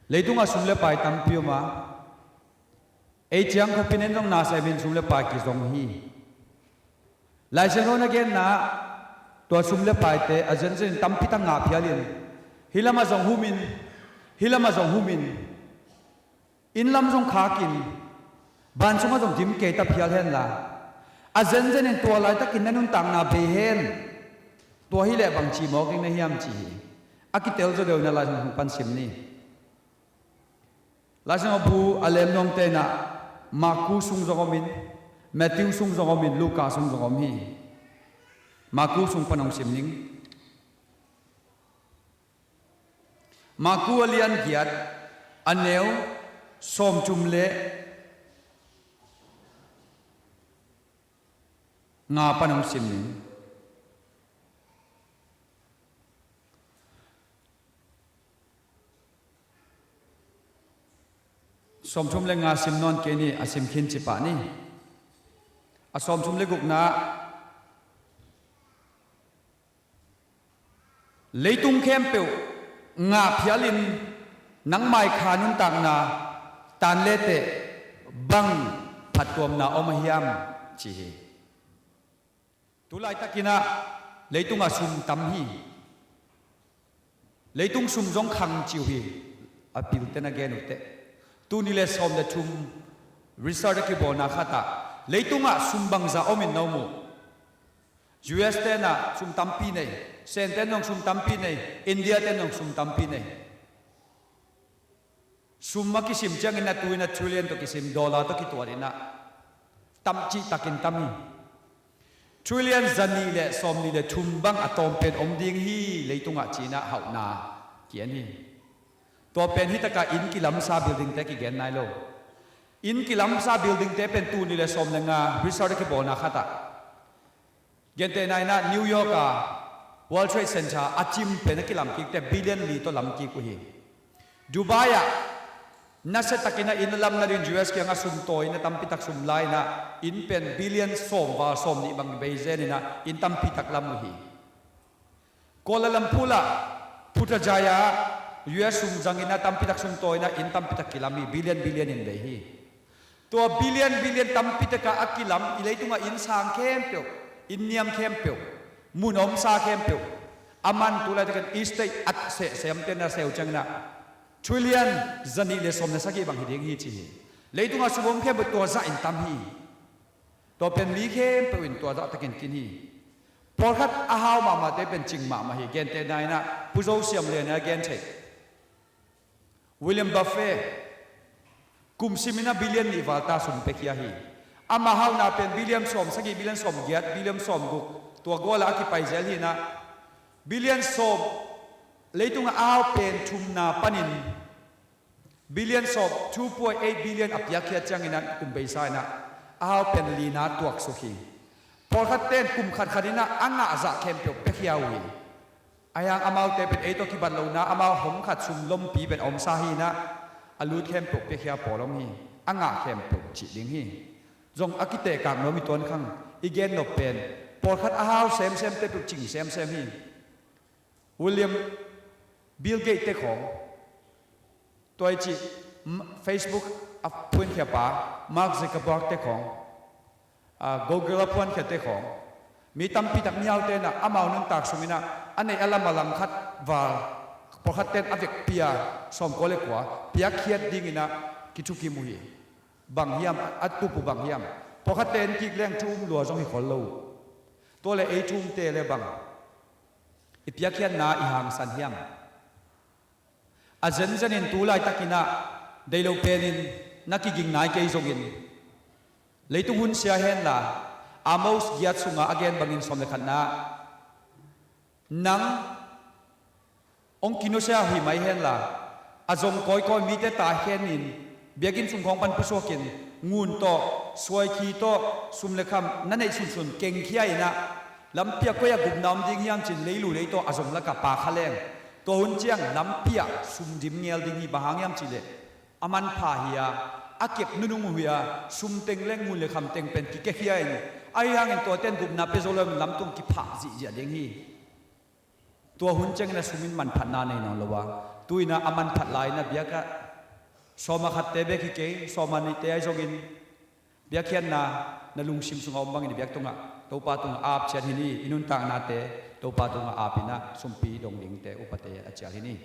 leitunga sumle pai tampiu ma ei chiang ko pinen rong na sai bin sumle pai ki zong hi lai se no na gen na to sumle pai te ajen jen tampi ta nga phialin hilama zong humin in lam zong khakin ban sunga zong dim ke ta phial hen la ajen jen en to lai ta kin nanun tang na be hen to hi le bang chi mo king na hiam chi akitel zo deu na la jong pan sim ni la jong bu alem nong te na Marku sung zongomin, Matthew sung zongomin, Luka sung zongomi. Marku sung panong simning. Marku alian giat, aneu, som chumle, nga panong simning. Som chum le nga sim non ke ni asim khin chi pa ni a som chum le guk na leitung khem pe nga phialin nang mai khanun tak na tan le te bang phat tom na om hiam chi hi tu lai takina leitung a sum tam hi leitung sum jong khang chiu hi apil te na gen te tu ni le som le thum research ki bona khata leitunga sumbang za omin no mu US te na sum tampi nei sen te nong sum tampi nei India te nong sum tampi nei summa ki sim chang ina tuina trillion to ki sim dollar to ki tuarina tamchi takin tami trillion zani le som ni le thum bang atom pen om ding hi leitunga china hauna kian hi to pen hi taka in ki lamsa building te ki gen nai lo in ki lamsa building te pen tu ni le som na nga resort ki bona khata gen te nai na New York a World Trade Center achim pen ki lam ki te billion li to lam ki ku hi Dubai a na se takina in lam na rin US ki nga sum toy na tampi tak sum lai na in pen billion som wa som ni bang beije ni na in tampi tak lam hi Kuala Lumpur la Putrajaya US sum jangina tampitak sum toina in tampitak kilami billion in dehi to billion tampitaka akilam ilaitunga in sang kempyo in niam kempyo munom sa kempyo aman tulai takan istai at se semtena seu changna trillion zani le somna sagi bang hiding hi chi leitunga subom kempyo to za in tam hi to pen mi kempyo in to za takin kin hi porkhat ahaw mama te pen chingma ma hi gen te naina puzo siam le na gen thei William Buffett kum simina billion ni valta sum pekia hi ama hau na pen billion som sagi billion som giat billion som gu tua gola ki paisel hi na billion som leitung aw pen thum na panin billion som 2.8 billion apya khia changina kum beisa na aw pen lina tuak sukhi porkhat ten kum khat khadina anga za khem pyo pekia wi ayang amau te pen eto ki ban lo na amau hom khat sum lom pi ben om sa hi na alut khem pok pe khia polom hi anga khem pok chi ding hi jong akite kang no mi ton khang igen no pen por khat ahau sem te pok ching sem hi William Bill Gates te khong toy chi Facebook a pun khia pa Mark Zuckerberg te khong Google pun khia te khong mi tampi tak miau te na amau nang tak sumina anei alam malang khat wal pakhat ten avek pia som kole kwa pia khiat dingina kichuki muhi bang hiam atu pu bang hiam pakhat ten ki leng thum lua jong hi khol lo to le ei thum te le bang i pia khian na i hang san hiam a zen zen in tu lai takina deilo penin nakiging nai ke zongin leitung hun sia hen la amos giat sunga again bangin som le khat na nang ong kinosya hi mai hen la azong koi mi te ta hen in biagin sum khong pan pusokin ngun to suai khi to sum le kham nanei sun keng khiai na lampia ko ya gup nam ding hiam chin leilu lei to azong la ka pa khaleng to hun chiang lampia sum dim ngel ding hi bahang yam chile aman pha hiya akep nunung huya sum teng leng mun le kham teng pen ki ke khiai ayang en to ten gup na pe zolom lam tung ki pha ji ja ding hi ตัวหุ่นเจงนะสุมินมันพันนาในนองละวะ tuina aman phat lai na biaka soma khat te be ki ke soma ni te ai jogin biakhian na lungsim sunga ombang ni biak tunga topa tunga ap chen hini inun tang na te topa tunga apina sumpi dong ding te upate achal hini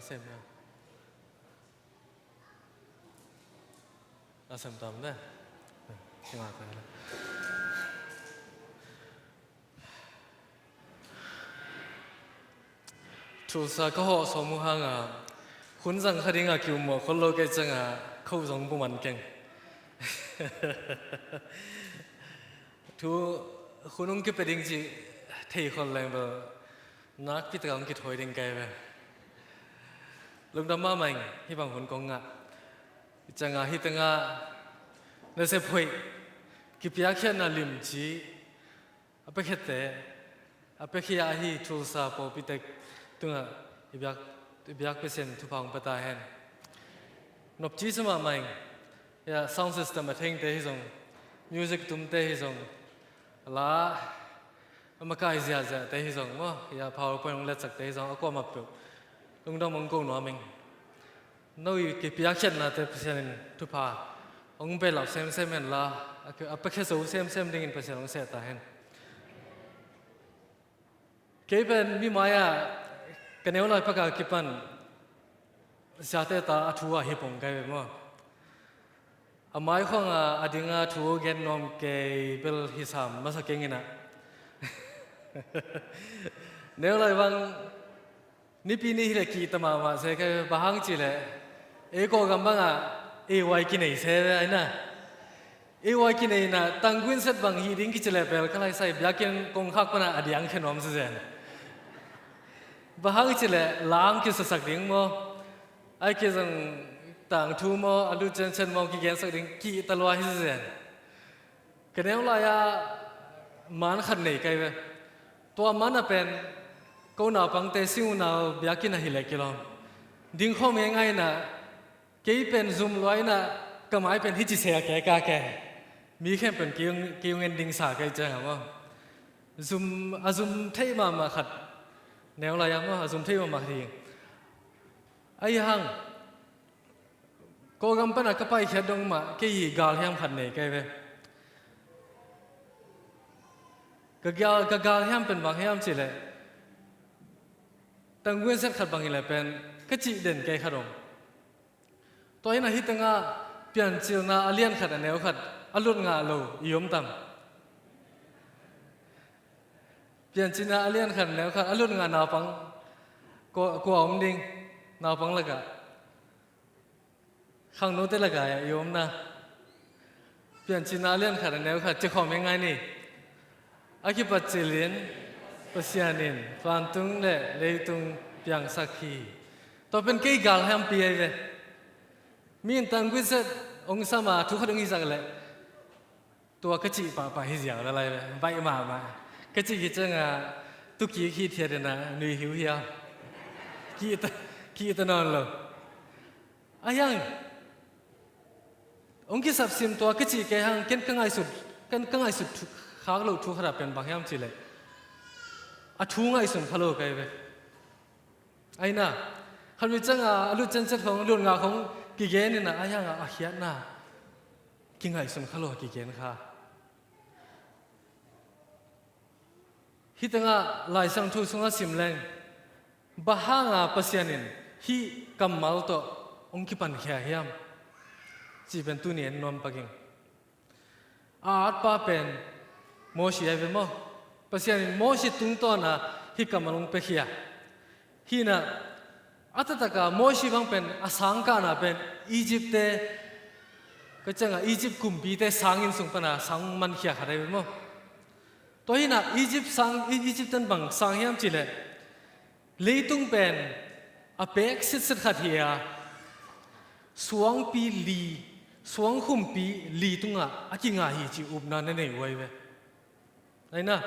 xem xem tầm đấy nhưng mà phải chủ sở có họ số mua hàng à huấn rằng khai à kiểu mà có lô cái chân à khâu giống bộ mặt keng thu huấn ông cái bên gì เที่คนแรงเบอนักพิจารณาคิดถอยดึงไกลไปลุงดำมาใหม่ที่บางคนกงอ่ะจังอ่ะที่ตั้งอ่ะนั่นเสียพอยกิบยาแค่น่าลิมจีอาไปแค่แต่อาไปแค่อาฮีทูซาปอปิเตกตั้งอ่ะibyak pesen tupang patahen nop chi sama mai ya sound system atheng te hi song music tum te hi song la amakai zia zia te hi song mo ya powerpoint ong let sak te hi song akwa map pu lung dong mong ko no ming no ki piak chen na te pesen tupa ong be law sem sem en la apakhe so sem sem ding in pesen ong se ta hen ke ben mi mayaกันเนวลอยพักกิปันชาเตตาทัวฮิปงไกมั้งอาไม้ของอดีงาทัวเกนนอมเกเบลฮิสามมาสักเก่งนะเนวลอยวังนี่ปีนี้เลยกีตมาว่าเสกบ้างจีเลยเอโกกัมบังเอวายกินไอเสไอนะเอวายกินไอนะตั้งกุนเซตบางฮีดิ้งกิจเลยเปลก็เลยใส่ยากินกงคักปนะอดีอังเขนอมเสียbahang cile lang ki sasak ding mo ai ki jang tang thu mo alu chen chen mo ki gen sak ding ki talwa hi zen kenew la ya man khan nei kai ve to man a pen ko na pang te siu na bya ki na hi le kilom ding kho me ngai na ke pen zoom loi na kamai pen hi chi se ke ka ke mi khem pen ki ngen ding sa kai cha mo zoom azum thei ma khatแนวอะไรมั้งสมที่มันมาทีไอ้ยังก็กำปั้นก็ไปแค่ดงมาแค่ยีกาลยังพันเนี่ยแกเว้ก็กาลยังเป็นบางยังสิเลยตั้งเว้นเส้นขัดบางอย่างเป็นก็จีเด่นแกขนมตัวนี้นะฮิตงาเปลี่ยนจิลนาอเลียนขัดแนวขัดอรุณงาโลยมต่ำเปลี่ยนจินาเลียนขันแล้วค่ะอรุณงานนาปังก็อมดิงนาปังละกะข้างโน้ตละกะโยมนะเปลี่ยนจินาเลียนขันแล้วค่ะจะขอยังไงนี่อากิปัจเจริญปัสยานินฟันตุงเล่เลยตุงเปียงสักขีต่อเป็นกี่กาลแฮมเปียเลยมีนตังกุศลองค์สมาทุกคนองค์สักเลยตัวกจิป่าหิเสียงอะไรเลยใบมาก็จะคิดจังตุกี้ขี้เทียนนะหนุ่ยหิวเหี่ยวขี้ตะนอนเลยอายังองค์กิสับซิมตัวก็จะแกหังกันกังไงสุดข้างเราทุกขนาดเป็นบางอย่างจีเลยทุงไงสุดข้าโลกไงเว้ยไอ้น่ะขันวิจังลุจันเจ็ดของลุนงาของกิเกนี่นะอายังเฮียน่ะกินไงสุดข้าโลกกิเกนค่ะฮิตงาลายสังทุสงสิมแรงบ้างปัสยานินฮิกำมัลโตองคิปันเขียยามจีเป็นตุนีนนอมปักิงอาร์ตป้าเป็นโมชิไอเวมอปัสยานินโมชิตุงตอนะฮิกำมัลงเปขียฮินะอัตตะกาโมชิบังเป็นอาสังกานะเป็นอียิปต์เตก็จังอียิปต์กุมปีเตสังอินสุงปนะสังมันเขียอะไรเวมอตัวนี้นะอียิปต์ตันบังสังยามจีเลยเลยตุงเป็นอเปกสิทธิ์ขัดเฮียสวงปีลีสวงหุ่มปีลีตุงอากิงาฮีจีอุบนาเนเนไว้เว้ยไอ้นะ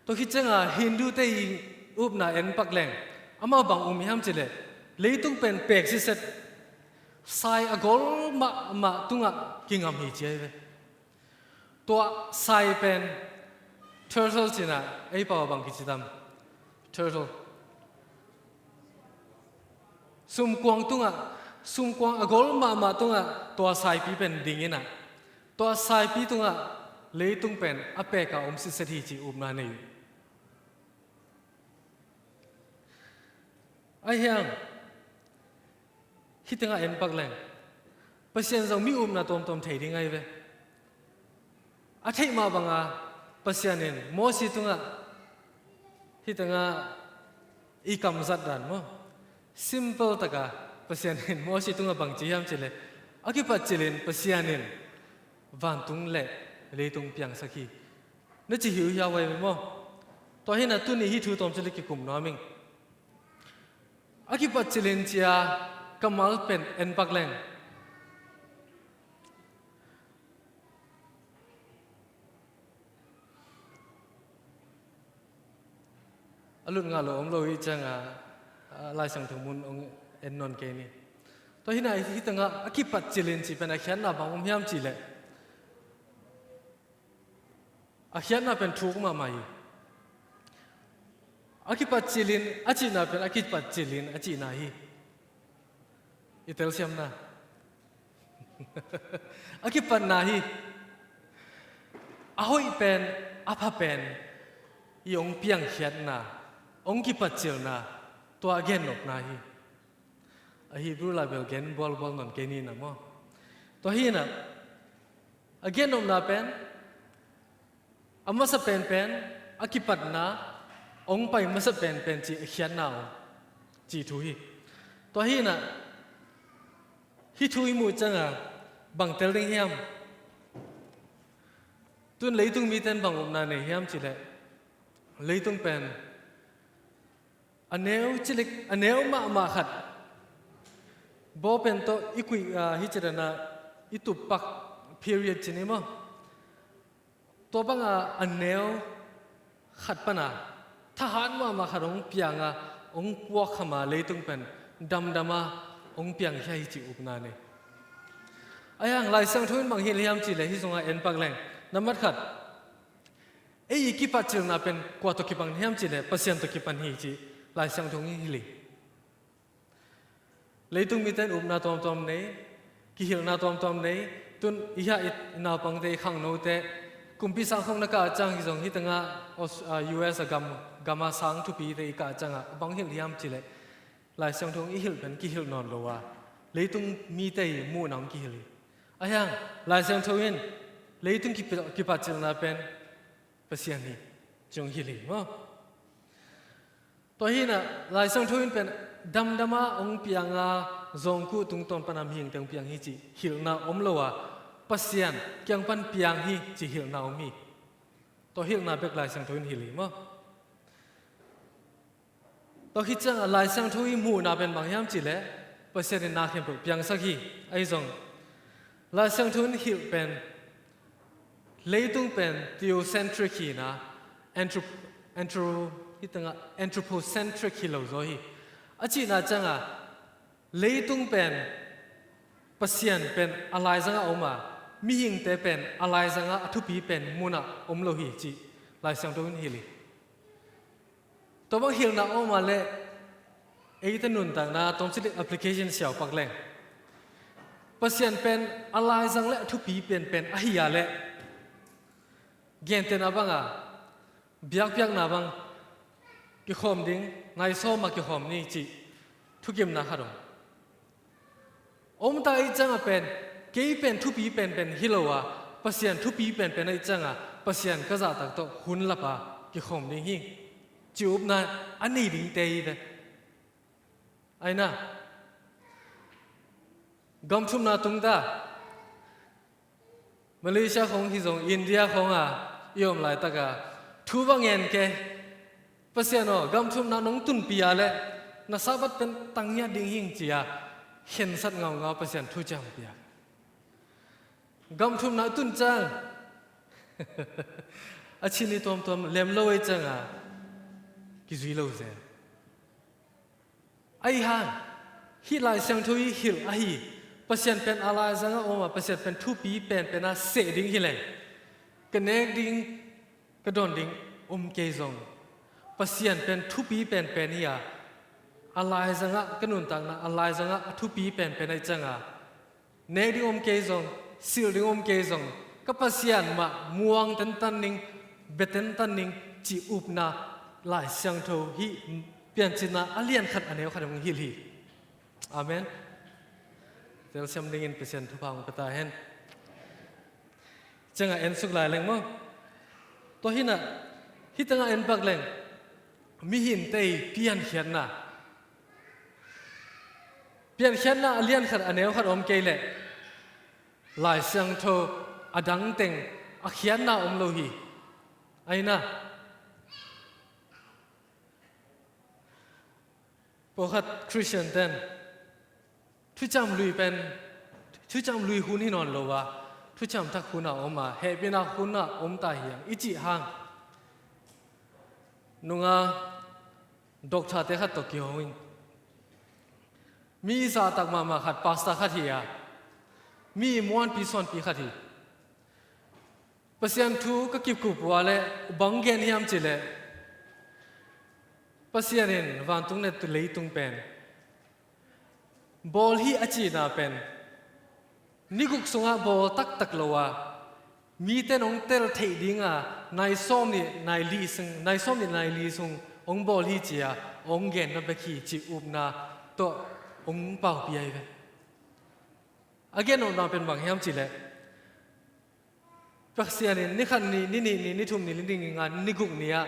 ตัวคิดจังฮินดูเตยอุบนาเอ็นปักแหลงอามาบังอุมิยามจีเลยตุงเป็นเปกสิทธิ์ไซอากอลมาตุงกิงามฮีจีเว้ยตัวไซเป็นturtle จีน่ะไอ้ป่าวบางกิจดำ turtle ซุ่มกวางตุงซุ่มกวางกอลมาตุงตัวสายปีเป็นดิ่งน่ะตัวสายปีตุงเลยตุงเป็นอเปกอมสิเสถีจีอุบนานี่ไอ้ยังฮิตงาเอ็นปักแหลงเปอร์เซ็นต์เรามีอุบนาตอมเทดิ้งไงเว้ยอาทิตย์มาบังปัสยานินโมสิตุงฮิตงาอีกำจัดดันมั้ง simple ตะกาปัสยานินโมสิตุงบังจียามเจเลอากิปัจเจลินปัสยานินวันตุงเล่เลยตุงเปียงสักทีนั่นจะหิวยาวไว้มั้ง ตัวเห็นตุนี่ฮิทูตอมจิลิกิกุมน้อมิงอากิปัจจิลินเจียกำมัลเป็นเอ็นปักแรงอลุนงาโลอมโลหิจังลายสังถึงมุนองเอ็นนนเกนี่ตัวที่ไหนที่ตั้งอากิปัจจิลินจีเป็นอาเขียนนาบางอมยามจีเลยอาเขียนนาเป็นทุกมาใหม่อากิปัจจิลินอาจีนาเป็นอากิปัจจิลินอาจีนาฮีอิตาลีเซียมนะอากิปัจนาฮีอาหอยเป็นอาภาเป็นยองเปียงเขียนนาองกิปัจจิลนาตัวเกนนกนาฮีฮีบรูลาเบลเกนบอลนนเกนีนะมั้งตัวฮีน่ะเกนนกนาเป็นอามาสเป็นอากิปัจนาองไปมาสเป็นจีเขียนนาจีทุยตัวฮีน่ะฮีทุยมูจังบังเตลิงเฮียมตุนเลยตุงมีเต้นบังอมนาเนเฮียมจีเลยเลยตุงเป็นอันเนวจิลิกอันเนวมาขัดบอเป็นโตอีกุยฮิจารณาอีตุปัก period จีนี่มั้งตัวบังอันเนวขัดปนาทหารมาขัดองเปียงองพวกขมาเลยตุงเป็นดำมาองเปียงแค่ฮิจิอุปนาเนไอ้ยังลายสังทุนบางเฮียมจีเลยฮิสงเอ็นปักแรงน้ำมัดขัดไอ้ยี่กิปัจจิลนาเป็นกว่าตัวกิปังเฮียมจีเลยเปอร์เซ็นต์ตัวกิปันฮีจีลายสังทุนฮิลิเลยตุงมีแต่อุปนาตอมนี้กิฮิลนาตอมนี้ตุนอีหาอินาปังเตขังโนเตกุมพิสังคงนักอาจารย์ฮิสงฮิตังUS กามาสังทุปีเตอีกอาจารย์บางเฮียมจีเลยลายสังทุนอีฮิลเป็นกิฮิลนอนโลวาเลยตุงมีแต่มู่น้ำกิฮิลไอ้ยังลายสังทุนเลยตุงกิปัจจิลนาเป็นเปอร์เซ็นต์นี้จงฮิลิมั้งตัวฮีน่ะลายสังทุนเป็นดำมาองเปียงจงกูตุงตอนปนามหิงตังเปียงฮิจิหิลนาอมโลวะปัสยันเกียงปันเปียงฮิจิหิลนาอมีตัวหิลนาเบกลายสังทุนฮิลิมั้งตัวฮิจังลายสังทุนมูนาเป็นบางยามจิเลปัสยันนาเข้มปุเปียงสักฮีไอจงลายสังทุนหิลเป็นเลยตุงเป็นทีโอเซนทริกฮีนะฮิตังanthropocentric ฮิโลโซฮีอาจีน่าจังเลยตุงเป็นปัสยันเป็นอะไรจังออกมามีหิงแต่เป็นอะไรจังทุปีเป็นมุนะอมโลหิจีลายสังทุนฮิลิตัวบางฮิลน่ะออกมาเลยไอ้ตันนุนต่างนะตรงสิแอปพลิเคชันเสียวปักแรงปัสยันเป็นอะไรจังและทุปีเป็นอหิยาและเกณฑ์เตนะบังเบียกนะบังกิขอมดิ้งนายโซมากิขอมนี่จีทุกิมนะฮะดงอมตาไอจังเป็นเกยเป็นทุปีเป็นฮิโลวะปัสยันทุปีเป็นไอจังปัสยันก็จะตักโตหุ่นละปะกิขอมดิ้งหิจูบนะอันนี้ดิ้งเตยเดไอ้น่ะกำชุมนาตุงตามาเลเซียของฮิซงอินเดียของยอมหลายตะกะทุบางเงินแกปัสยันกำชุมนาน้องตุนปีอาเล่น่าสาบัดเป็นตังยาดิ่งหิงจียเห็นสัตว์เงาปัสยันทุจามปีกำชุมนาตุนจังอาชินีตัวเลี้ยมโลยจังกิจุยโลเซไอ้ห่างฮิลายเสียงทุยฮิลไอ้ปัสยันเป็นอะไรจังออกมาปัสยันเป็นทุปีเป็นเสดิ่งฮิเลงกันเนกดิ่งกระโดดดิ่งเกยซงปัสยันเป็นทุปีเป็นนี่อะไรจังกันนุนต่างนะอะไรจังทุปีเป็นไอจังเนกดิ่งเกยซงสิลดิ่งเกยซงก็ปัสยันมาม่วงตันนิ่งเบ็ดตันนิ่งจีอุบนาลายเสียงทุยเปลี่ยนจินาอเลียนขัดอันนี้ขัดมันฮิลีอาเมนเดี๋ยวฉันได้ยินเปอร์เซ็นต์ทุกพังกระต่ายเห็นจังเอ็นสุกหลายแรงมั้งตัวหินฮิตังเอ็นปักแรงมีหินเตยเปลี่ยนเขียนน่ะเปลี่ยนเขียนน่ะเลียนขัดอันนี้ขัดเกยเลยลายเสียงโทอดังเต็งเขียนน่ะโลหิไอ้น่ะ ขัดคริสเตียนเต้นทุจำลุยเป็นทุจำลุยหุ่นที่นอนโลวะทุจำทักหุ่นอ่ะออกมาเฮปินาหุ่นอ่ะอมตาเหียงอิจิฮังนุงาดอกชาเตขัดตกยองมีสาตักมาขัดปาสตาขัดเฮียมีม้วนปีส่วนปีขัดฮีปัสยันทูก็กิบกุบว่าเลยบังเกนยามจิเลปัสยันวันตุงเนตุเลยตุงเป็นบอลฮีอจีนาเป็นนิกุกสงะบอลตักลัวมีแต่น้องเตลเทดิงอ่ะนายส้มนี่นายลีซึงนายส้มนี่นายลีซุงองบอลฮีเจียองเกนนับไปขี่จีอุบนาตัวองเป่าปีไอเวอเกนองนาเป็นบางยามจิเลปักเสียนี่ขันนี่ทุ่มนี่ลิงงานนี่กุกเนี่ย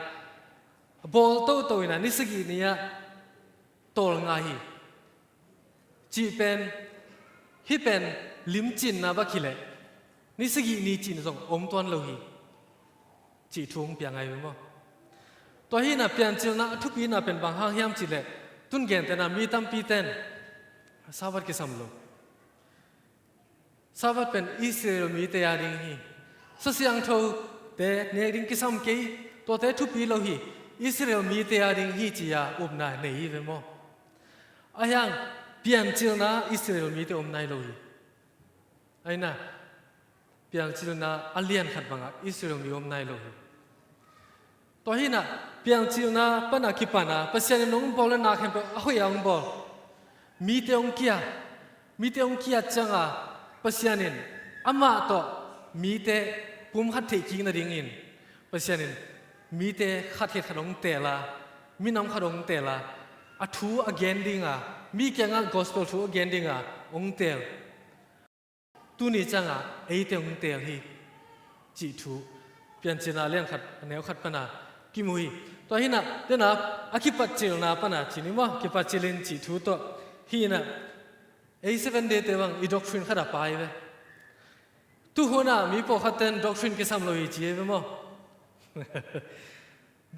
บอลโตนะนี่สกีเนี่ยโตลงาฮีจีเป็นฮิเป็นลิมจินนะบักขิเลนี่สกีนี่จินส่งอมตัวนโลฮีจีทุ่งเปียงไงบ้างตัวฮีน่ะเปียงจิลนะทุกปีน่ะเป็นบางห้างยามจิเลตุนเกนแต่น่ะมีตั้มปีเต้นสาวัดกิสัมโลสาวัดเป็นอิสราเอลมีเตียดิงฮีสเสียงทูเตเนริงกิสัมเกย์ตัวเตทุปีโลหีอิสราเอลมีเตียริงฮีจียาอุบนายเนยเวมออายังเปลี่ยนจิลนาอิสราเอลมีเตอุบนายโลหีไอ้น่ะเปลี่ยนจิลนาอัลเลียนขัดบังอ่ะอิสราเอลมีอุบนายโลหีตัวฮีน่ะเปลี่ยนจิลนาปนักกิปานาปัสยานินงบอลนักเห็นเป็นahoy angบอลมีเตองเกียจังอ่ะปัสยานินอามาโตมีเตปุมขัดเทกิงนาดิ่งอินปัสยานินมีเตขัดเหตุขนมเตล่ามีน้ำขนมเตล่าอัทูอเกนดิ่งอ่ะมีแกงอ่ะ gospel ทูอเกนดิ่งอ่ะองเตลตุนี่จังอ่ะไอเตองเตลฮีจีทูเปลี่ยนเจนาเลี้ยงขัดแนวขัดปนากิมุยตัวฮีน่ะเดี๋ยวนะอากิปัจเจลนาปนาทีนี้ว่ากิปัจเจลินจีทูตัวฮีน่ะไอ7 day เตวังอีด็อกทรินขัดไปเว้tu hona mi po khaten doctrine ke sam lo hi ji be mo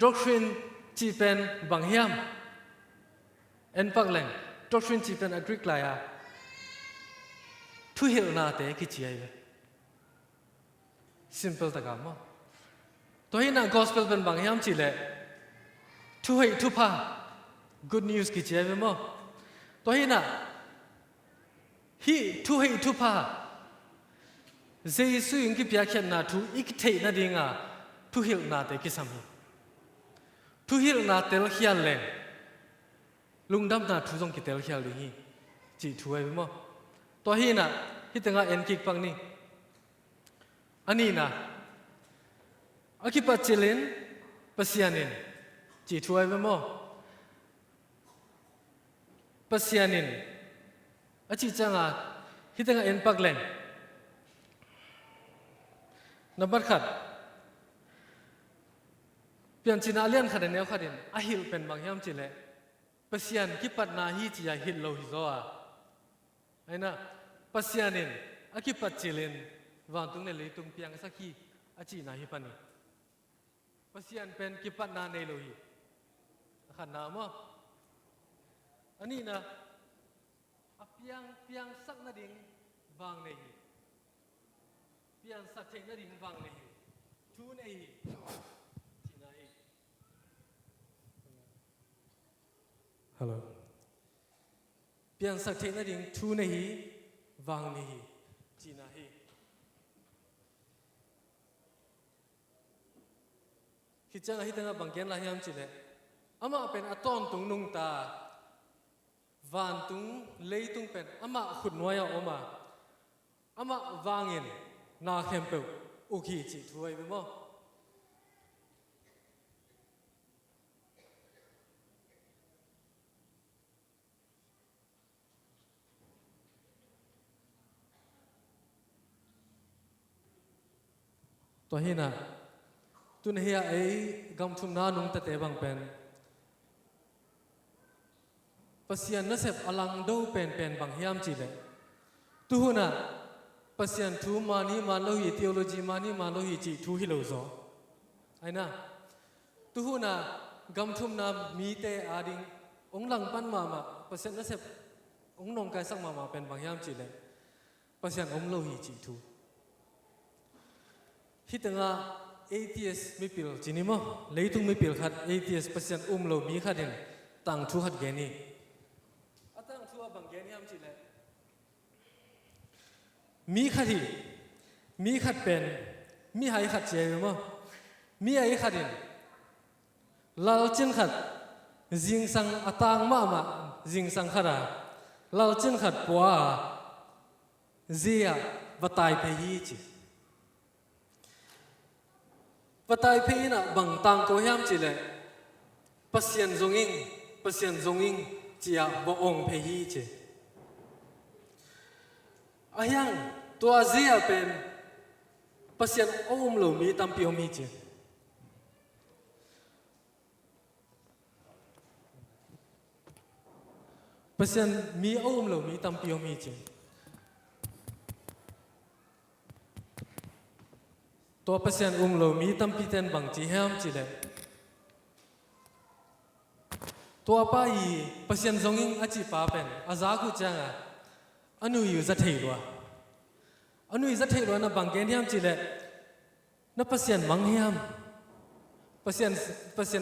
doctrine chi pen banghiam en pak leng doctrine chi pen agric la ya thu hil na te ki chi ai be simple ta ga mo to hi na gospel pen banghiam chi le thu hei thu pa good news ki chi ai be mo to hi na hi thu hei thu pa Jesu yung kipiyakyan na tu ikitay na di nga tuhil na te kisami. Tuhil na tel hiyal leng. Lungdam na tuzong kitel hiyal lingi. Ji tuway mo. Tohi na hita nga enkik pang ni. Ani na akipatsilin pasyanin. Ji tuway mo. Pasyanin. Achi nga hita nga enpak leng. Number ขัดเปลี่ยนจินาเลียนขัดแนวขัดอินอาฮิลเป็นบางยามจิเลปัสยานกิปัดนาฮีจียาฮิลโลฮิโซอาไอ้น่ะปัสยานินอากิปัดจิเลนวันตุงเนลีตุงเปียงสักฮีอาจีนาฮิปันีปัสยานเป็นกิปัดนาเนโลฮีขัดนามะอันนี้นะเปียงสักนาดิงบางเนฮีเปลี่ยนสักเทนดิ่งฟังเลยทูนเอจีน่าเอฮัลโหลเปลี่ยนสักเทนดิ่งทูนเอฟังเลยจีน่าเอคิดจังให้ตั้งบางแกนลายามจีเลยอามาเป็นอัตอนตุงนุงตาวันตุงเลยตุงเป็นอามาขุดน้อยเอามาอามาฟังเงินนาเข้มเปิลโอเคจีถวยไปมั้งตัวเฮียน่ะตุนเฮียไอ้กำชุมนานุงตะเตบังเป็นปัสยันนัสเซบอลังดูเป็นบางเฮียมจีเลยตุหุน่ะปัสยันทูมานีมาโลหิtheologyมานีมาโลหิจีทูฮิโลโซไอ้น่ะตุหุน่ะกำทุมนามีเตอาดิง องหลังปั้นมาเปอร์เซ็นต์นั่นเสพองนงกายสักมาเป็นบางยามจีเลยเปอร์เซ็นต์องโลหิจีทูฮิตงา ATS ไม่ปิลจีนี่มั้งเลยตุงไม่ปิลขัด ATS เปอร์เซ็นต์โลมีขัดเห็นต่างทุขัดแกนี่ตั้งทุบางแกนี่ยามจีเลยมีขัดที่มีขัดเป็นมีหายขัดเจียวมั้งมีหายขัดเห็นลาจินขัดจิงสังอตางมาจิงสังขราลาจินขัดปัวเจียวัตายเพยีจีวัตายเพยีน่ะบางตังก็ยามจีเลยปัสยันจงอิงจียบ่องเพยีจีอายังตัวเจียเป็นปัสยันโอมโลมีตัมปิโอมีจีปัสยันมีโอมโลมีตัมปิโอมีจีตัวปัสยันโลมีตัมปิเตนบางจีแฮมจีเลยตัวป้ายปัสยันจงอิงอาจีป้าเป็นอาซากุจังอนุยูจะเทรัวอนุยูจะเทรัวนะบางแกนแฮมจีเลยนับปัสยันมังแฮมปัสยัน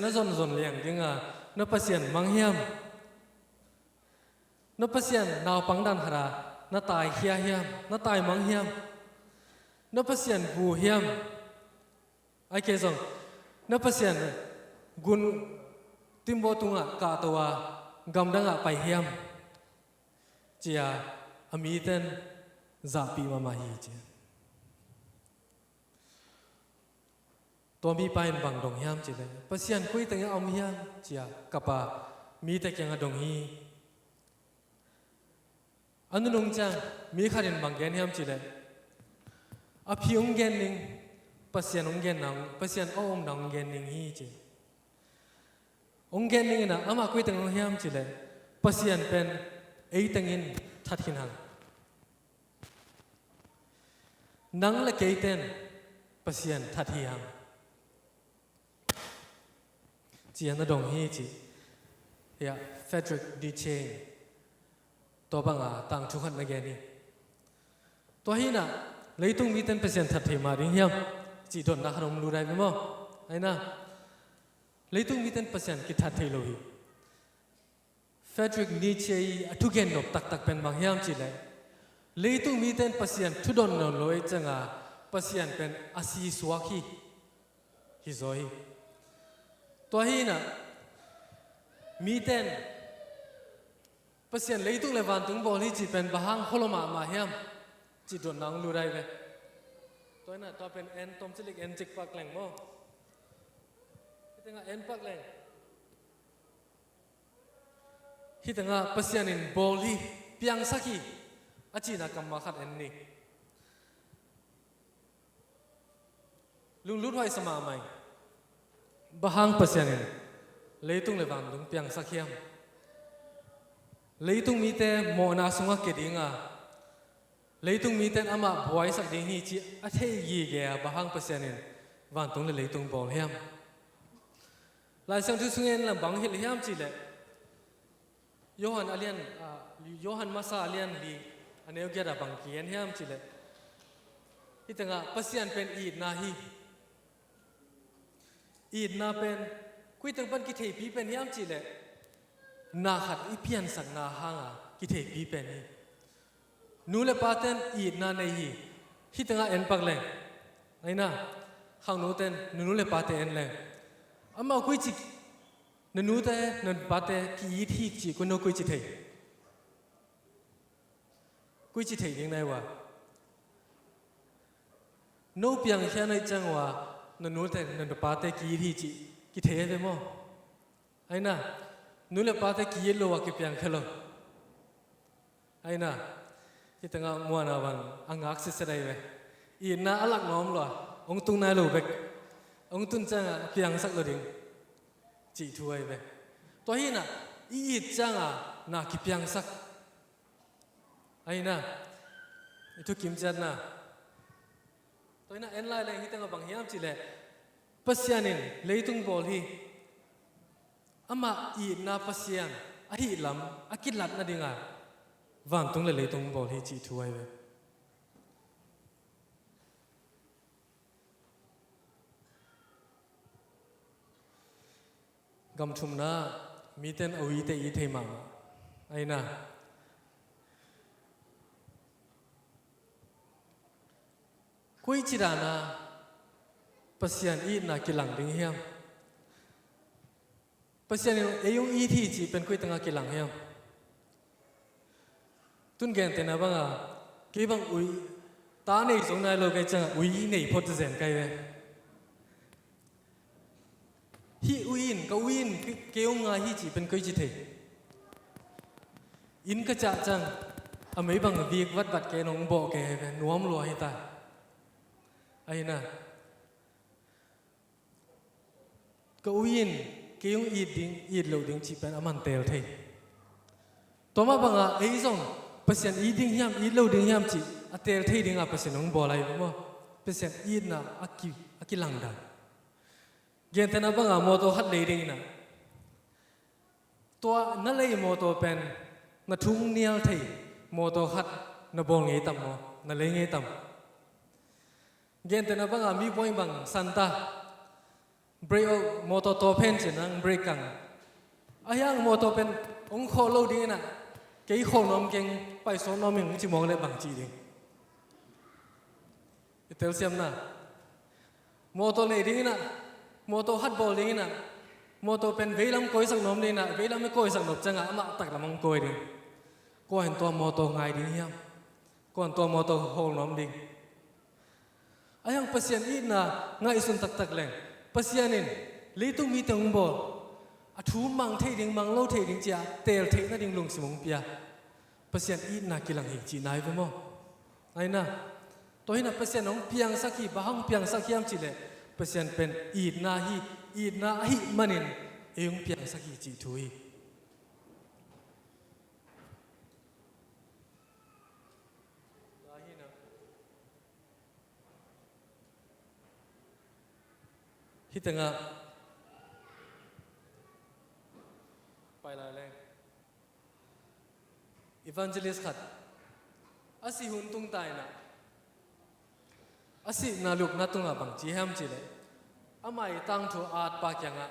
นั่นจนเลี้ยงจริงนับปัสยันมังแฮมนับปัสยันนาวปังดันหรานับตายเฮียแฮมนับตายมังแฮมนับปัสยันบูแฮมไอเคสองนับปัสยันกุนติมโบตุงกาตัวกำดังไปแฮมเจียอมีเตนซาปีมาฮีเจียตัวมีไปบังดงแฮมจีเลยปัสยันคุยแต่ยังเอามีแฮมเจียกับมีแต่ยังดงฮีอันนู้นจังมีขันบังแกนแฮมจีเลยอภิองแกนนิงปัสยันองแกนนังปัสยันอ้อมนังแกนนิงฮีจีองแกนนิงนะอามาคุยแต่ยังแฮมจีเลยปัสยันเป็นไอตังอินทัดหินังนังละเกยเตนปัสยันทัดหิยังจีอันนั้นดงฮีจีเฮียเฟดริกดีเชนตัวบังต่างทุกคนนักเรียนนี่ตัวฮีน่ะเลยต้องมีเต็นเปอร์เซ็นต์ทัดหิมาริยังจีโดนนักรมรู้ได้ไหมมั้งไอ้น่ะเลยต้องมีเต็นเปอร์เซ็นต์กิทัดหิโลฮีเฟดริกดีเชนทุกเย็นนบตักเป็นบางยามจีเลยเลยต้องมีเต็นเปอร์เซ็นต์ทุดอนนลอยจังเปอร์เซ็นต์เป็นอาศีสวาคีฮิโซฮีตัวฮีน่ะมีเต็นเปอร์เซ็นต์เลยต้องเลวันถึงบอลที่จีเป็นบางฮอลมาเฮียมจีโดนนังรู้ได้ไหมตัวน่ะตัวเป็นเอ็นตอมซิลิกเอ็นจิกปักแหล่งมั้งที่ตั้งเอ็นปักแหล่งที่ตั้งเปอร์เซ็นต์อินบอลที่เพียงสักทีอาจีนักกรรมขัดเอ็นนี่ลุงรู้ไว้สมาไหมบางเปอร์เซ็นต์เลยต้องเลวันถึงเพียงสักเขียมเลยต้องมีแต่โมนาสุงะเกดิงเลยต้องมีแต่อามาบวยสักเดียงฮีจีอาเทยีแกบางเปอร์เซ็นต์วันตรงเลยต้องบอลเฮียมหลายสังทุสุงเงินลำบางเฮลเฮียมจีเลยโยฮันอาเลียนโยฮันมาซาอาเลียนลีอันนี้ก็จะบางเกียนเฮียมจีเลยที่ตั้งเปอร์เซ็นต์เป็นอีดนาฮีอีดนาเป็นคุยตั้งปันกิเทปีเป็นเฮียมจีเลยนาขัดอีเพียนสักนาหางกิเทปีเป็นนี่นูเลปาเตนอีดนาในฮีที่ตั้งเอ็นปักแรงไอ้น่ะข้างนู้นเตนนูเลปาเตนแรงอามาคุยจินูเตนปาเตกีอีที่จีกุนโนคุยจิเทกุยจิเทยังไงวะโนเปียงแค่ในจังวะนูเตนปาเตกีอีที่จีกิเทเดโมไอ้น่ะนูเลปาเตกีเยลโลวะกิเปียงแค่โลไอ้น่ะที่ตั้งมัวนาวันอังอักซิสได้เว้ยอีน่าอลักน้อมหรอองตุงนายโลเบกองตุนจังเปียงสักโลดิ่งจีถวยเว้ยตัวฮีน่ะอีจังน่ากิเปียงสักไอ้น่ะitu kim chat na toy na en lai lai hi tanga bang hiam chi le pasyanin leitung bol hi ama i na pasyan hi lam akit lat na dinga van tung le tung bol hi chi thuai ve gam thum na mi ten awi te I thei ma ai na koi chirana pasian I na kilang ding hiam pasian eyong I thi chi pen koi tanga kilang hiam tun gen te na banga ke bang ui ta nei song nai lo kai chang ui nei phot zen kai ve hi uin ka uin keong nga hi chi pen koi chi thei in ka cha chang amei bang viek wat wat ke nong bo ke ve nuam lo hi ta ai na ka uin keong I lo ding chi pen aman tel thei to ma banga ei song pasian I ding hiam I lo ding hiam chi atel thei ding a pasian nong bo lai mo pasian I na aki lang da gen tena banga moto hat le ding na to na le moto pen na thung nial thei moto hat na bol ngei tam mo na le ngei tam gen tena banga mi boy bang santa break moto to pen chen ang break kang ayang moto pen ong kho lo ding na ke kho nom keng pai so nom ming chi mong le bang chi ding tel siam na moto le ding na moto hat bol ding na moto pen veilam koi sak nom ding na veilam me koi sak nop changa ama tak lamang koi ding ko hen to moto ngai ding hiam ko hen to moto hol nom ding ayang pasian I na ngai sun tak tak leng pasianin leitung mi tong bol athu mang thei ding mang lo thei ding chia tel thei na ding lung simong pia pasian I na kilang hi chi nai ve mo ai na to hina pasian ong piang sakhi bahang piang sakhiam chi le pasian pen I na hi manin eung piang sakhi chi thui hitanga pai la le evangelist khat asi hun tung tai na asi na luk na tunga bang chi ham chi le amai tang thu at pa kyanga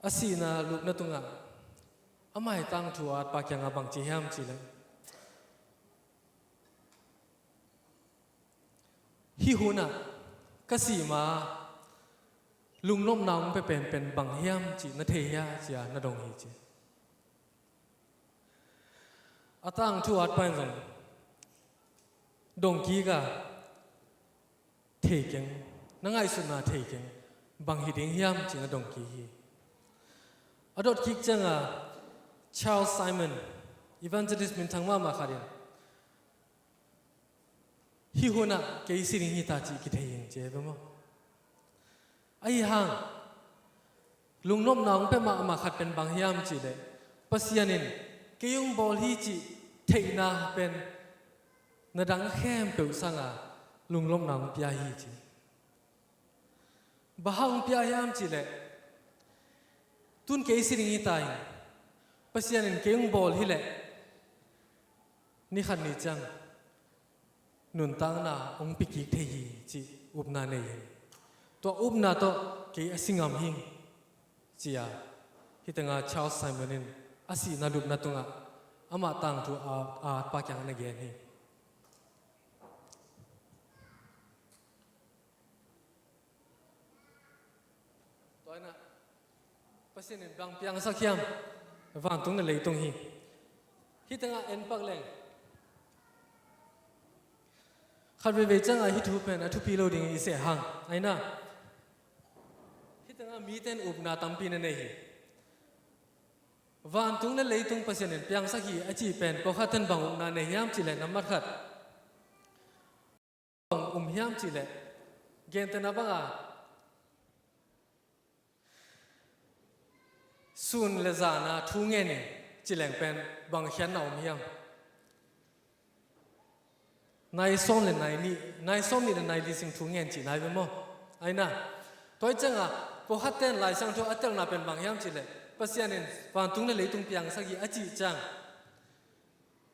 asi na luk na tunga amai tang thu at pa kyanga bang chi ham chi le hi huna kasi ma lung nom naung pe pen bang hiam chi na the ya chia na dong hi chi atang thu at pan zong dong ki ga the keng na ngai su na the keng bang hi ding hiam chi na dong ki hi adot ki changa Charles Simon evangelist min thangma ma kharin hi huna ke siring hi ta chi ki thei che ba mo ai hang lungnom naung pe ma khat pen bang hiam chi le pasianin ke yung bol hi chi thei na pen na dang khem pe sanga lungnom naung pya hi chi bahang pya hiam chi le tun ke siring hi tai pasianin ke yung bol hi le ni khan ni chang nun tang na ong piki thei hi chi upna nei to upna to ke asingam hing chia hitanga Charles Simonin asi na lup na tunga ama tang tu a pa kyang na gen hi toina pasinin bang piang sakhiam wang tung na leitung hi hitanga en pak leng khat ve changa hi thu pen athu pi lo ding I se hang aina hitanga mi ten upna tampi na nei van tung na leitung pasien piang sakhi achi pen ko khatan bang na ne hiam chi le namat khat bang hiam chi le gen tana banga sun le za na thu nge ne chi leng pen bang hian naum hiam nai som le nai ni le nai li sing thu ngen chi nai be mo ไอ้น่ะตัวจังอ่ะพอฮัตเต้นหลายสังโทอัตเตลน่ะเป็นบางยามจิเลยปัสยานินวันตุงเลยตุงเปียงสักทีอจิจัง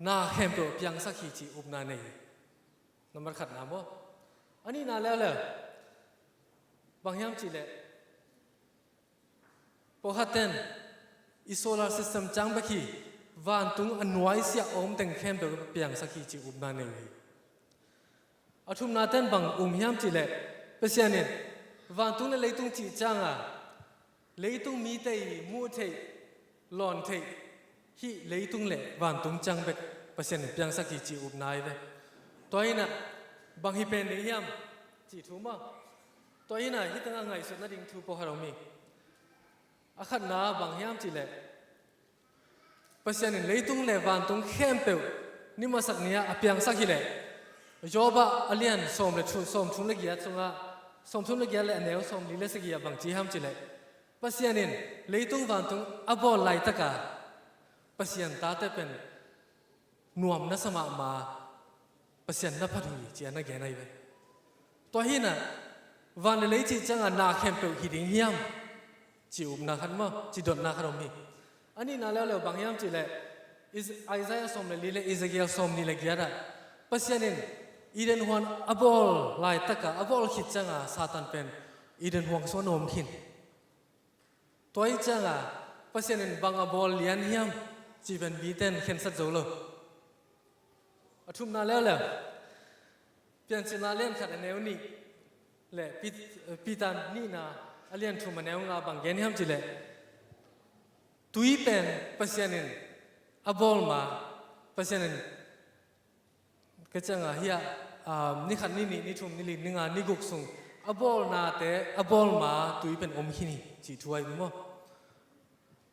น่าเห็นตัวเปียงสักทีจีอุบนาเนยน้ำมันขัดน้ำบ่อันนี้น่าแล้วเลยบางยามจิเลยพอฮัตเต้นอิโซลาร์ซิสเต็มจังบักฮีวันตุงอันไว้เสียอมแต่งเข้มตัวเปียงสักทีจีอุบนาเนยอาทุมนาเต้นบางยามจิเลยปัสยานินวันตุงเลยตุงจีจังอ่ะเลยตุงมีเตยมูเตยหลอนเตยฮีเลยตุงเลยวันตุงจังเบกปัสยานินเปียงสักทีจีอุบนายเวตัวนี้น่ะบางฮีเป็นเลยยามจีทุ่มอ่ะตัวนี้น่ะที่ตั้งไงสุดนั่นดิ่งทูปหาเรามีอาขัดน้าบางยามจีเลยปัสยานินเลยตุงเลยวันตุงเข้มเปลวนี่มาสักเนี้ยเปียงสักทีเลยจอบะอเลียนสมเลยสมทุนเลยกี่ตัวงะสมทุนเลยกี่เลยอันเดียวสมลีเลสกี่บางจีฮัมจีเลยปัสยานินเลยตุงวันตุงอบอลไลตะกาปัสยานตาเตเป็นนวมนัสมามาปัสยานนับพัดหีจีนักแก่ไหนเว้ตัวนี้น่ะวันเลยจีจังอันนาเข้มเปลวหิดิงยามจีอุบนาขันมาจีดดนาขันมีอันนี้น่าแล้วบางยามจีเลยไอซายาสมเลยลีเลอิสเกียลสมนี่เลยกี่อะไรปัสยานินอีเดนฮวนอบอลไลตะกาอบอลขิดจังซาตันเป็นอีเดนฮวงโซนอมขินตัวอีจังปัสยานินบางอบอลเลียนเฮียมจีเป็นบีเตนเข็นสัตว์โจโลทุ่มนาแล้วเปลี่ยนจินาเล่นขัดแนวนี้แหละปีตันนี่นาเลียนทุ่มแนวงาบางเกนเฮียมจีเลยตุยเป็นปัสยานินอบอลมาปัสยานินก็จังเฮียนี่ขันนี่ทุ่มนี่ลินนี่งานนี่กุกซุงอบอลนาเตอบอลมาตุยเป็นอมขินีจีถวยมั้ง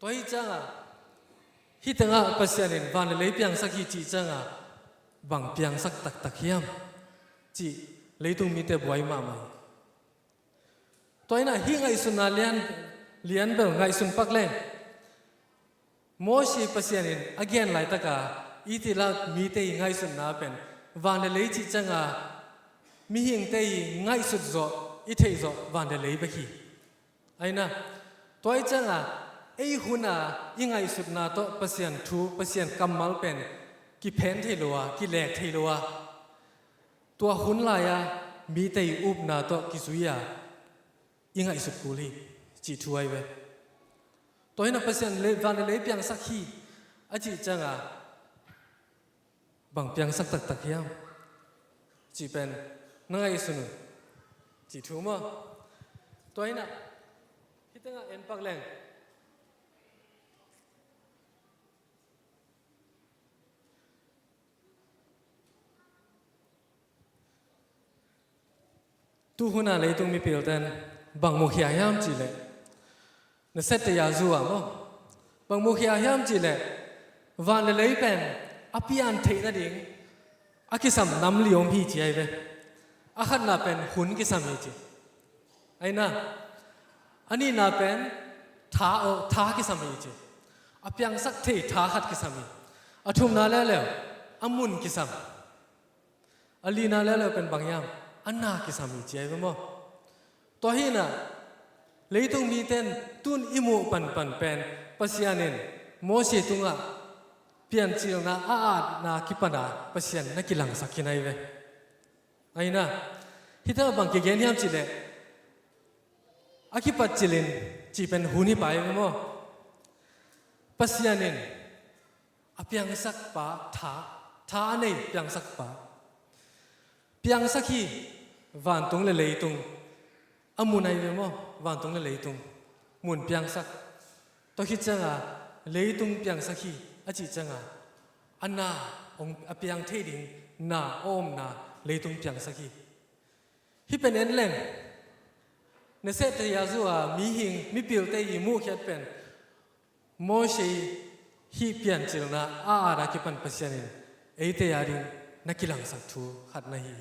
ตัวอีจังฮิตงะปัสยานินวันเลยเปียงสักฮีจีจังบางเปียงสักตักเฮียมจีเลยตุงมีแต่บวยมาไหมตัวนี้ฮิงไอสุนาเลียนเบลไงสุนปักเล่นโมชีปัสยานินagain ไลตะกาอีติลามีแต่ไงสุนนาเป็นวันเลยจีจังมีหิงแต่ไงสุดโจอีเทโจวันเลยไปขี้ไอ้น่ะตัวนี้จังไอ้หุ่นยังไงสุดนาโตปัสยันทูปัสยันกำมัลเป็นกิเพนเทลัวกิแหลกเทลัวตัวหุ่นลายมีแต่อุบนาโตกิสุยายังไงสุดกูลีจีถวยเวตัวนี้ปัสยันเลยวันเลยเปียงสักขี้อาจีจังบางเปียงสักตักเฮียมจีเป็นนั่งไงสุนจีถูมั้งตัวนี้ที่ตั้งเอ็นปักแรงตู้หุ่นอะไรตรงมีเปลี่ยนแต่บางมุขยายามจีเลยนเสตยาจูมั้งบางมุขยายามจีเลยวันเลยเป็นอภิอันเทนั่นเองอากิสัมน้ำเลี้ยงพี่จีไอเวอาขันน่าเป็นหุ่นกิสัมพี่จีไอ้น่ะอันนี้น่าเป็นท้ากิสัมพี่จีอภิอังสักเทท้าขัดกิสัมพี่อาทุ่มน่าแล้วอามุนกิสัมอลีน่าแล้วเป็นบางอย่างอันน่ากิสัมพี่จีไอเวมั้งตัวนี้น่ะเลยต้องมีเต้นตุนอิมูปันเป็นปัสยานินโมเสตุงเปลี่ยนจิลนานาคิปนาปัสยันนักกีฬาสักกี่นายเวไอ้น่ะฮิตาบางเกณฑ์ยามจิเลอาคิปัจจิลินจีเป็นหูนี่ไปมั้งปัสยันินอเปียงสักปะท้าเนี่ยเปียงสักปะเปียงสักฮีวันตรงเลยตรงอามุนายเวมั้งวันตรงเลยตรงมุนเปียงสักตัวคิดจังเลยตรงเปียงสักฮีอาจิจังอันน่าองอเปียงเทดิงน่าอมน่าเลยตุงเปียงสักทีฮิเป็นเอ็นเล่งในเซตยาซัวมีหิงมีเปียวเตยมูเขียนเป็นโมชีฮิเปียนจิลนาราคิปันปัสยานินเอเตยาดิงนักกีฬาสักทูขัดนาฮี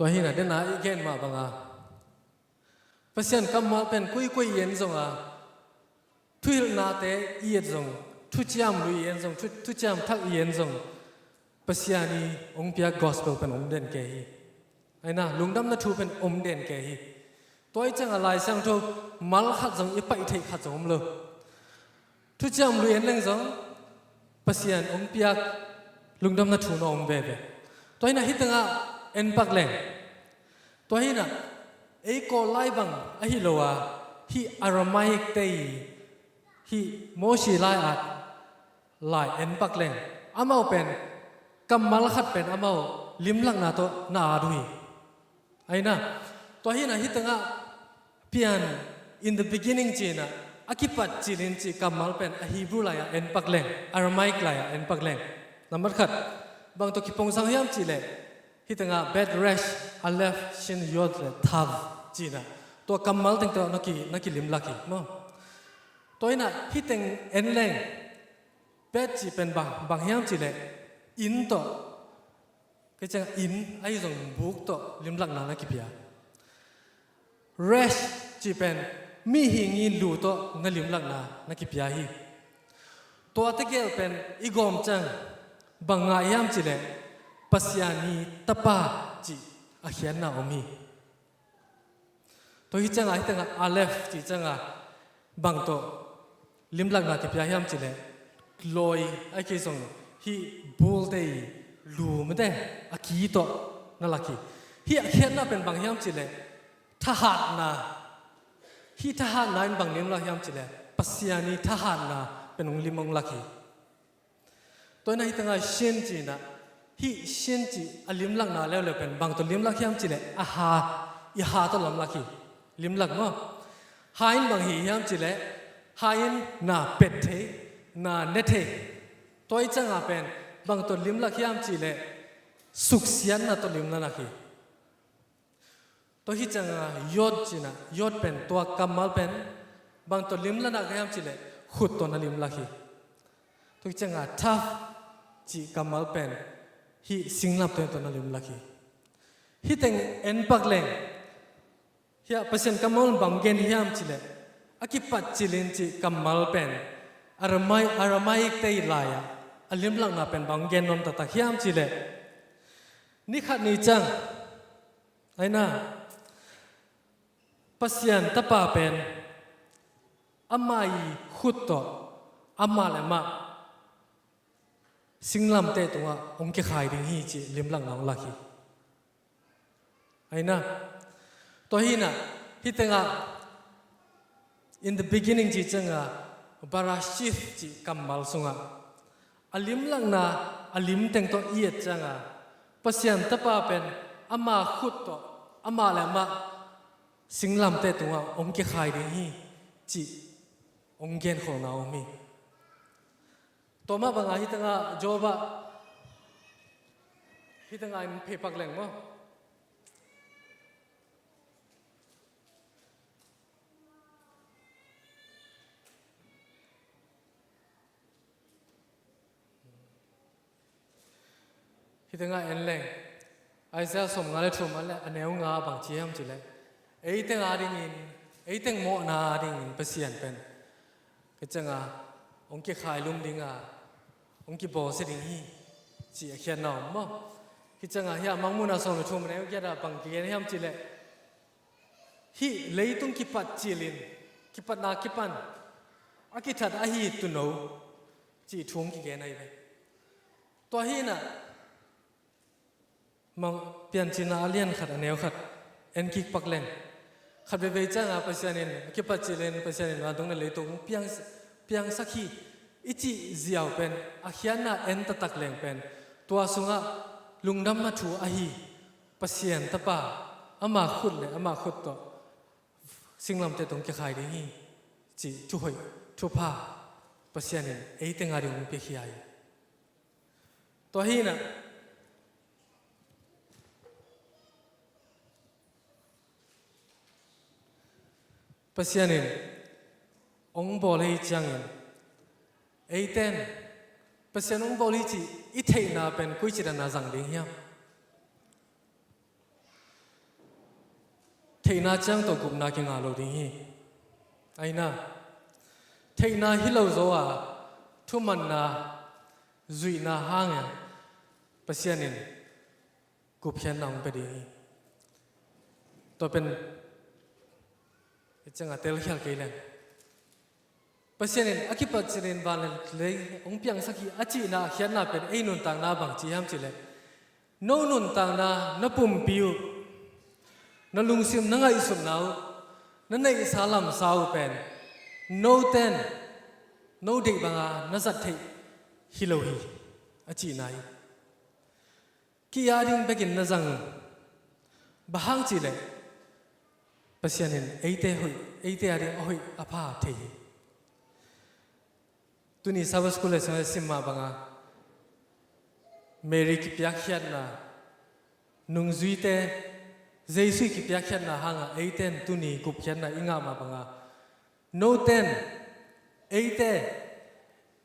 ตัวนี้น่ะเดินหน้าอีกแค่มาบังปัสยันกำมาเป็นคุยเย็นส่ง ทุยนาเตเอียจงทุจามลุยเอ็นจงทุจามทักเอ็นจงปัสยานีองค์เปียกอสเปลเป็นองค์เด่นแก่ฮีไอ้น่ะลุงดำนัทูเป็นองค์เด่นแก่ฮีตัวไอ้จังอะไรสังทุมัลขัดจงอีไปเทขัดจงเลยทุจามลุยเอ็นเลงจงปัสยานองค์เปียกลุงดำนัทูนองค์เบเบตัวไอ้น่ะฮิตงะเอ็นปักเลงตัวไอ้น่ะไอ้โกไลบังไอ้ฮิโลวาฮีอารามายกเตยฮีโมชีไลอัดไลเอ็นปักเลงอามาเป็นกำมัลขัดเป็นอามาลิมลังนาโตนาดุยไอ้น่ะตัวฮีน่ะฮิตงะเปียน in the beginning จีน่ะอากิปัดจีลินจีกำมัลเป็นอะฮีบรูไลอะเอ็นปักเลงอารามายกไลอะเอ็นปักเลงนับขัดบางตัวกิปงสังยามจีเลฮิตงะ bed rash alef shin yod le thav จีน่ะตัวกำมัลตั้งตัวนักกิลิมลักมั้งตัวนี้น่ะฮิตงเอ็นเลงเบดจีเป็นบางยามจีเลอินโตก็จะอินไอ้ส่งบุกโตลิมลักนานักกิเปีย rash จีเป็นมีหิงินลูโตนั่นลิมลักนานักกิเปียฮีตัวตะเกียบเป็นอีกอมจังบางยามจีเลปัสยานีตะปาจีอาเขียนนาอมีตัวที่จังไอ้ตั้งอาเลฟจีจังบางโตลิมลักนากิเปียยามจีเลลอยไอ้กี่ส่งฮีบูลเตยลูไม่ได้อากีโตนั่นละกีฮีอาเขียนน่าเป็นบางยามจีเลทหารนาฮีทหารนาเป็นบางลิมลักยามจีเลปัสยานีทหารนาเป็นองลิมองลักกีตัวนั้นตั้งเชนจีนะฮีเชนจีอลิมลักนาแล้วเลยเป็นบางตัวลิมลักยามจีเลอาหาอีหาตัวลำลักกีลิมลักมั้งหายบางฮียามจีเลหายนาเป็ดเทนาเนเทตัวไอ้จังอาเป็นบางตัวลิมลักยามจีเลสุขเสียนนาตัวลิมลักกีตัวที่จังอายอดจีนะยอดเป็นตัวกำมัลเป็นบางตัวลิมลักยามจีเลขุดตัวนาลิมลักกีตัวที่จังอาทัฟจีกำมัลเป็นฮีสิงลับตัวนาลิมลักกีฮีแต่งเอ็นปักเลงเฮียเปอร์เซ็นต์กำมัลบางเกนยามจีเลอากิปัดจีลินจีกำมัลเป็นอารามายกเตยลายะอลิมลังนาเป็นบางเกนนนตตะยามจีเลนี่ขัดนี่จังไอ้น่ะปัสยันตะปาเป็นอามายีขุดโตอามาเลมาสิงลำเตตัวองค์เกขายดิ่งฮีจีลิมลังนาลักฮีไอ้น่ะตัวฮีน่ะฮีตังอ่ะ in the beginning จีจังอ่ะบาราชิฟจีกัมมัลสุงอ่ะอลิมลังนาอลิมเต็งตัวเอียดจังอ่ะปัสยันตะปาเป็นอามาขุดโตอามาเลมาสิงลำเตตัวองค์เกขายดิ่งฮีจีองค์เกนของนาอมีตัวมาบางฮีตังอ่ะโจบะฮีตังอ่ะเพปักแหลงมั้งฮิตงาเอ็นเลงไอ้เจ้าสมงาเลทุมาเลอันเนวงาบางเชียมจิเลไอ้ตังอาดิ่งไอ้ตังโมนาดิ่งเปเซียนเป็นก็จังอาองค์เกขายลุมดิ่งอาองค์เกบอสดิ่งฮีจีเขียนน้อมมั้งฮิจังอาเฮียมังมุนาสมทุมเนวแกดาบางเกียนเฮียมจิเลฮีเลยตุงกิปัดจิลินกิปัดนากิปันอากิทัดอาฮีตุโนจีทุ่งกิเกนไอเวตัวฮีน่ะมังเปลี่ยนจีน่าเลียนขัดแนวขัดเอ็นกิกปักเลนขัดไปจังอาปัสยานินกิปัจจิเลนปัสยานินมาตรงนั้นเลยตรงเปียงสักขีอิจิเจียวเป็นอาขียนน่ะเอ็นตะตักเลงเป็นตัวสุงะลุงดำมาถูอาฮีปัสยานตะปาอามาขุดเลยอามาขุดต่อสิ่งลำเตตรงเกี่ยขายดีฮีจีทุหอยทุพาปัสยานินไอ้เต็งอาริงเปียขี้ายตัวฮีน่ะปัสยานินองบอลให้จังอินไอเต้นปัสยานองบอลให้จีอิเทน่าเป็นกุยจิรานาจังดิ่งเฮียเทน่าจังตัวกุมนาคิงอาโลดิ่งฮีไอ้น่ะท thei na hi lo zo a thu man na zui na hang ya pasianin gup hian nang pe ding to pen changa tel khial ke len pasianin akipat chirin van le ong piang saki achi na hian na pen ei nun tang na bang chi ham chi le no nun tang na pum piu na lungsim na ngai sum nau na nei salam sau pen no ten no de banga na sat thei hilohi achi nai ki yaring begin na jang bahang chi le pasianin eite ari oi apha thei tuni sabas kule sa simma banga mary ki pyak hian na nung zuite jesu ki pyak hian na hanga eiten tuni gup hian na inga ma banga no ten eite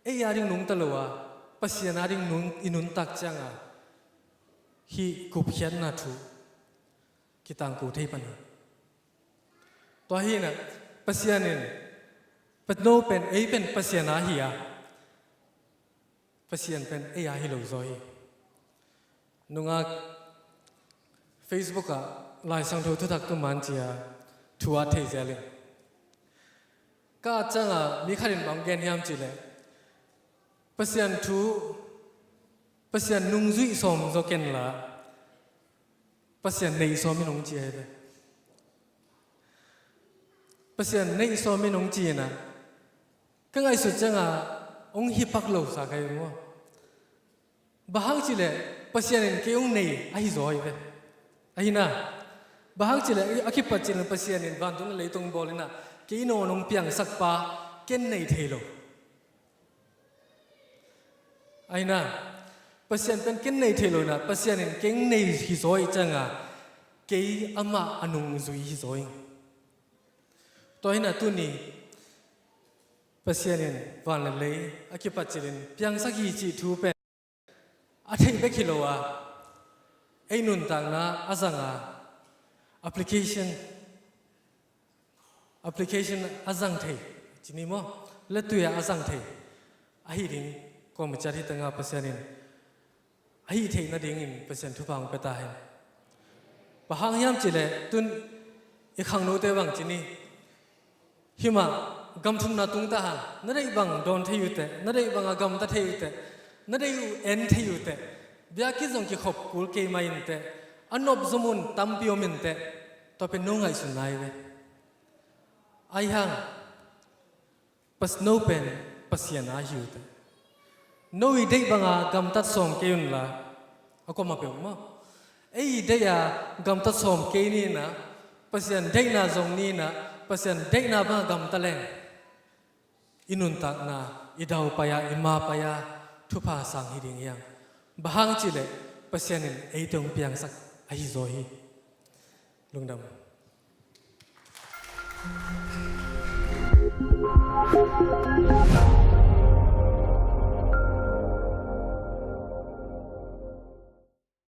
ei yaring nung talowa pasian aring nung inun tak changa hi gup hian na thu kitang ku thei pani to hi na pasianin patno pen ei pen pasiana hi a pasian pen ei a hi lo zoi nunga facebook a lai sang tho thu thak tu man chia thuwa thei zale ka changa mi kharin bang gen hiam chi le pasian thu pasian nung zui som zo ken la pasian nei som mi nong chi ai be pasian nei som mi nong chi na ka ngai su changa ong hi pak lo sa kai mo bahang chi le pasian en ke ong nei ai zoi be ai na bahang chi le akipat chi le pasian en van tu le tung bolina ke no nong piang sak pa ken nei thei lo ai na pasian pen ken nei thei lo na pasian en keng nei hi zoi changa ke ama anung zui hi zoi to ina tu ni pasianin van le akipat chirin piang saki chi thu pe a thei be khilowa ei nun tang na azanga application azang thei chini mo le tu ya azang thei a hi ding ko ma chari tanga pasianin a hi thei na ding in pasian thu pang pe ta hai bahang yam chile tun i khang no te wang chini hima gam thum na tung ta han na dei bang don thei ute na dei bang gam ta thei ute na dei u en thei ute bia ki jong ki khop kul ke mai inte anop zumun tam pio min te to pe no ngai sun nai we ai hang pas no pen pasian a hi ute no i dei bang gam ta som ke un la ako ma pe ma ei dei ya gam ta som ke ni na pasian dei na zong ni na pasian dei na ba gam ta leng inun tak na idau paya ima paya thupa sang hi ding yang bahang chile pasianin ei tong piang sak ai zo hi lungdam